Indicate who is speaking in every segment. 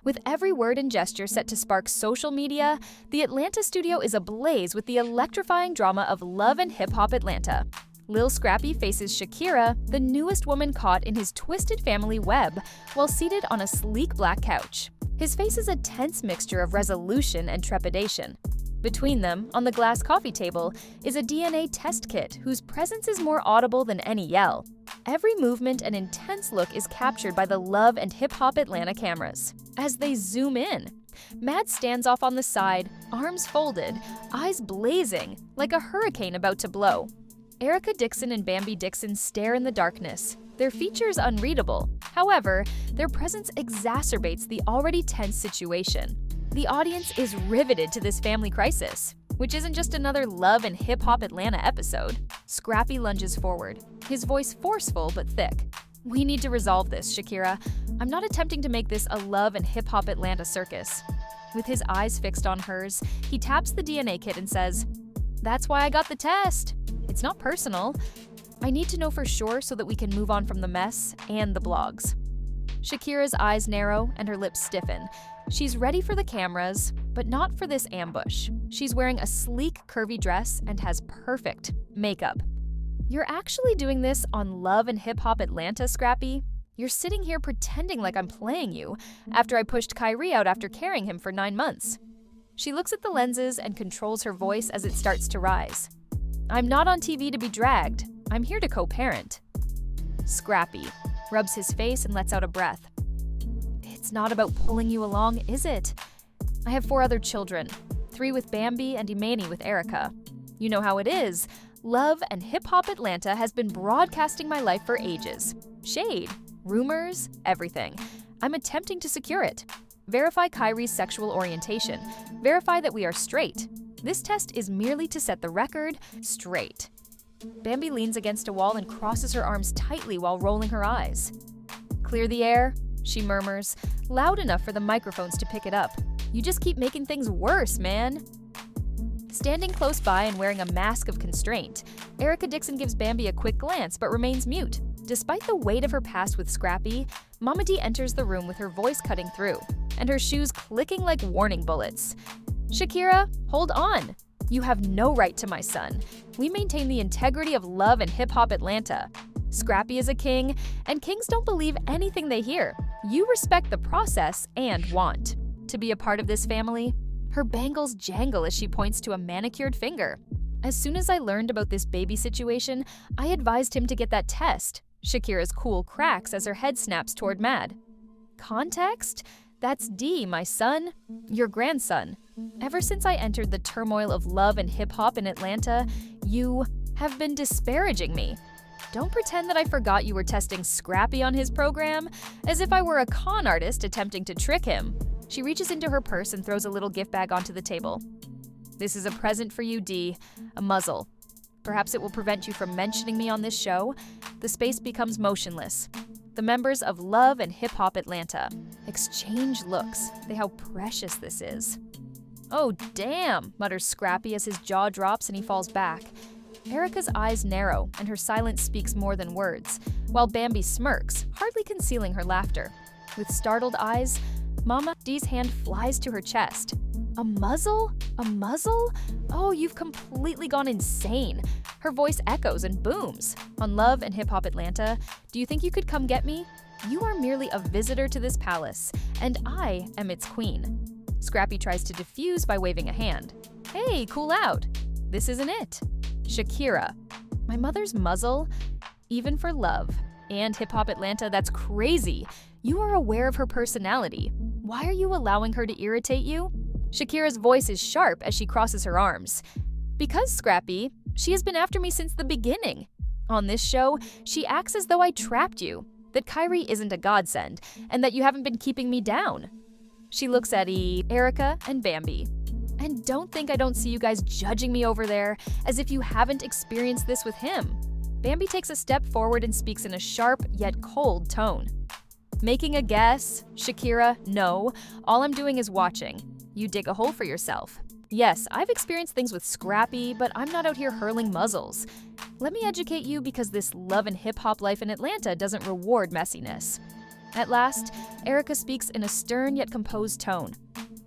Speaker 1: With every word and gesture set to spark social media, the Atlanta studio is ablaze with the electrifying drama of Love and Hip Hop Atlanta. Lil Scrappy faces Shakira, the newest woman caught in his twisted family web, while seated on a sleek black couch. His face is a tense mixture of resolution and trepidation. Between them, on the glass coffee table, is a DNA test kit whose presence is more audible than any yell. Every movement and intense look is captured by the Love and Hip Hop Atlanta cameras. As they zoom in, Mad stands off on the side, arms folded, eyes blazing, like a hurricane about to blow. Erica Dixon and Bambi Dixon stare in the darkness, their features unreadable. However, their presence exacerbates the already tense situation. The audience is riveted to this family crisis, which isn't just another Love and Hip Hop Atlanta episode. Scrappy lunges forward, his voice forceful but thick. "We need to resolve this, Shakira. I'm not attempting to make this a Love and Hip Hop Atlanta circus." With his eyes fixed on hers, he taps the DNA kit and says, "That's why I got the test. It's not personal. I need to know for sure so that we can move on from the mess and the blogs." Shakira's eyes narrow and her lips stiffen. She's ready for the cameras, but not for this ambush. She's wearing a sleek, curvy dress and has perfect makeup. "You're actually doing this on Love and Hip Hop Atlanta, Scrappy? You're sitting here pretending like I'm playing you after I pushed Kyrie out after carrying him for 9 months." She looks at the lenses and controls her voice as it starts to rise. "I'm not on TV to be dragged. I'm here to co-parent." Scrappy rubs his face and lets out a breath. "It's not about pulling you along, is it? I have 4 other children, 3 with Bambi and Imani with Erica. You know how it is. Love and Hip Hop Atlanta has been broadcasting my life for ages. Shade, rumors, everything. I'm attempting to secure it. Verify Kyrie's sexual orientation. Verify that we are straight. This test is merely to set the record straight." Bambi leans against a wall and crosses her arms tightly while rolling her eyes. "Clear the air," she murmurs, loud enough for the microphones to pick it up. "You just keep making things worse, man." Standing close by and wearing a mask of constraint, Erica Dixon gives Bambi a quick glance but remains mute. Despite the weight of her past with Scrappy, Mama Dee enters the room with her voice cutting through, and her shoes clicking like warning bullets. "Shakira, hold on. You have no right to my son. We maintain the integrity of Love and Hip Hop Atlanta. Scrappy is a king, and kings don't believe anything they hear. You respect the process and want to be a part of this family." Her bangles jangle as she points to a manicured finger. "As soon as I learned about this baby situation, I advised him to get that test." Shakira's cool cracks as her head snaps toward Mad. "Context? That's Dee, my son. Your grandson. Ever since I entered the turmoil of Love and Hip Hop in Atlanta, you have been disparaging me. Don't pretend that I forgot you were testing Scrappy on his program, as if I were a con artist attempting to trick him." She reaches into her purse and throws a little gift bag onto the table. "This is a present for you, Dee, a muzzle. Perhaps it will prevent you from mentioning me on this show." The space becomes motionless. The members of Love and Hip Hop Atlanta exchange looks. How precious this is. "Oh, damn," mutters Scrappy as his jaw drops and he falls back. Erica's eyes narrow and her silence speaks more than words, while Bambi smirks, hardly concealing her laughter. With startled eyes, Mama Dee's hand flies to her chest. "A muzzle? A muzzle? Oh, you've completely gone insane." Her voice echoes and booms. "On Love and Hip Hop Atlanta, do you think you could come get me? You are merely a visitor to this palace, and I am its queen." Scrappy tries to defuse by waving a hand. "Hey, cool out. This isn't it." Shakira. "My mother's muzzle? Even for Love and Hip Hop Atlanta, that's crazy. You are aware of her personality. Why are you allowing her to irritate you?" Shakira's voice is sharp as she crosses her arms. "Because, Scrappy, she has been after me since the beginning. On this show, she acts as though I trapped you, that Kyrie isn't a godsend, and that you haven't been keeping me down." She looks at Erica and Bambi. "And don't think I don't see you guys judging me over there, as if you haven't experienced this with him." Bambi takes a step forward and speaks in a sharp yet cold tone. "Making a guess? Shakira, no. All I'm doing is watching. You dig a hole for yourself. Yes, I've experienced things with Scrappy, but I'm not out here hurling muzzles. Let me educate you because this Love and Hip Hop life in Atlanta doesn't reward messiness." At last, Erica speaks in a stern yet composed tone.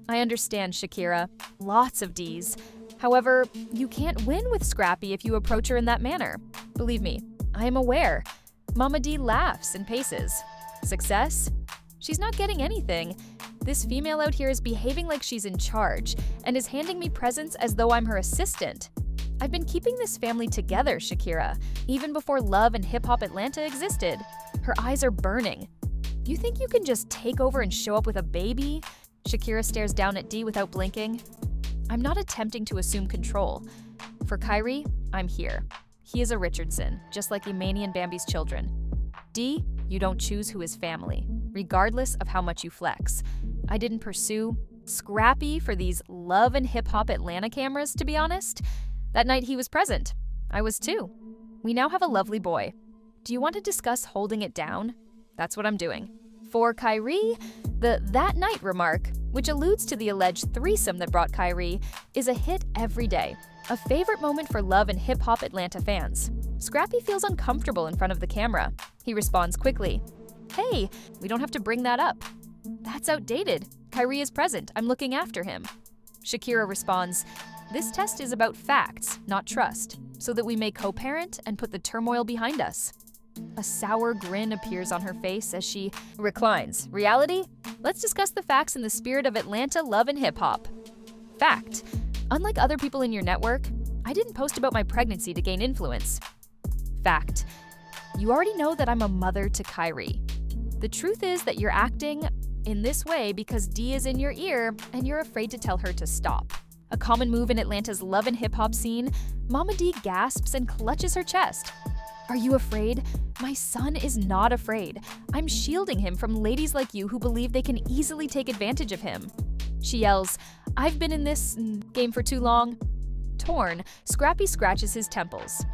Speaker 1: I understand, Shakira. Lots of D's. However, you can't win with Scrappy if you approach her in that manner. Believe me, I am aware. Mama Dee laughs and paces. Success? She's not getting anything. This female out here is behaving like she's in charge and is handing me presents as though I'm her assistant. I've been keeping this family together, Shakira, even before Love and Hip Hop Atlanta existed. Her eyes are burning. You think you can just take over and show up with a baby? Shakira stares down at Dee without blinking. I'm not attempting to assume control. For Kyrie, I'm here. He is a Richardson, just like Imani and Bambi's children. Dee, you don't choose who is family, regardless of how much you flex. I didn't pursue Scrappy for these Love and Hip Hop Atlanta cameras, to be honest. That night he was present. I was too. We now have a lovely boy. Do you want to discuss holding it down? That's what I'm doing. For Kyrie, the "that night" remark, which alludes to the alleged threesome that brought Kyrie, is a hit every day. A favorite moment for Love and Hip Hop Atlanta fans. Scrappy feels uncomfortable in front of the camera. He responds quickly. Hey, we don't have to bring that up. That's outdated. Kyrie is present. I'm looking after him. Shakira responds, this test is about facts, not trust, so that we may co-parent and put the turmoil behind us. A sour grin appears on her face as she reclines. Reality? Let's discuss the facts in the spirit of Atlanta love and hip-hop. Fact. Unlike other people in your network, I didn't post about my pregnancy to gain influence. Fact. You already know that I'm a mother to Kyrie. The truth is that you're acting in this way because Dee is in your ear and you're afraid to tell her to stop. A common move in Atlanta's love and hip-hop scene, Mama Dee gasps and clutches her chest. Are you afraid? My son is not afraid. I'm shielding him from ladies like you who believe they can easily take advantage of him. She yells, I've been in this game for too long. Torn, Scrappy scratches his temples.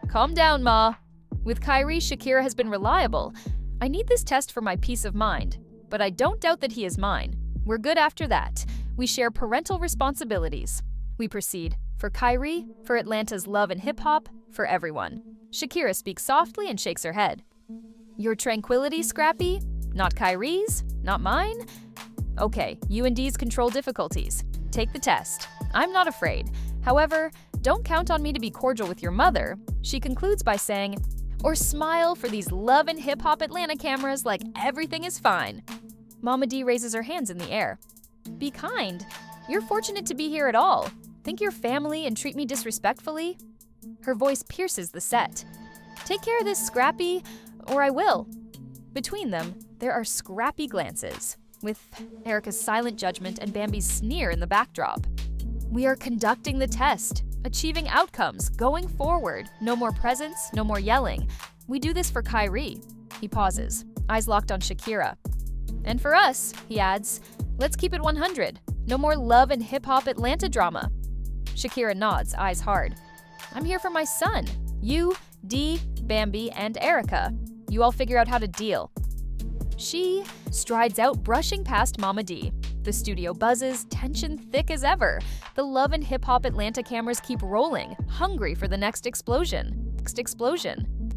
Speaker 1: Calm down, Ma. With Kyrie, Shakira has been reliable. I need this test for my peace of mind, but I don't doubt that he is mine. We're good after that. We share parental responsibilities. We proceed. For Kyrie, for Atlanta's love and hip-hop, for everyone. Shakira speaks softly and shakes her head. Your tranquility, Scrappy? Not Kyrie's? Not mine? Okay, you and Dee's control difficulties. Take the test. I'm not afraid. However, don't count on me to be cordial with your mother. She concludes by saying, or smile for these love and hip-hop Atlanta cameras like everything is fine. Mama Dee raises her hands in the air. Be kind. You're fortunate to be here at all. Think you're family and treat me disrespectfully? Her voice pierces the set. Take care of this, Scrappy, or I will. Between them, there are scrappy glances, with Erica's silent judgment and Bambi's sneer in the backdrop. We are conducting the test, achieving outcomes, going forward. No more presents, no more yelling. We do this for Kyrie. He pauses, eyes locked on Shakira. And for us, he adds, let's keep it 100. No more love and hip-hop Atlanta drama. Shakira nods, eyes hard. I'm here for my son. You, Dee, Bambi, and Erica. You all figure out how to deal. She strides out, brushing past Mama Dee. The studio buzzes, tension thick as ever. The love and hip-hop Atlanta cameras keep rolling, hungry for the next explosion.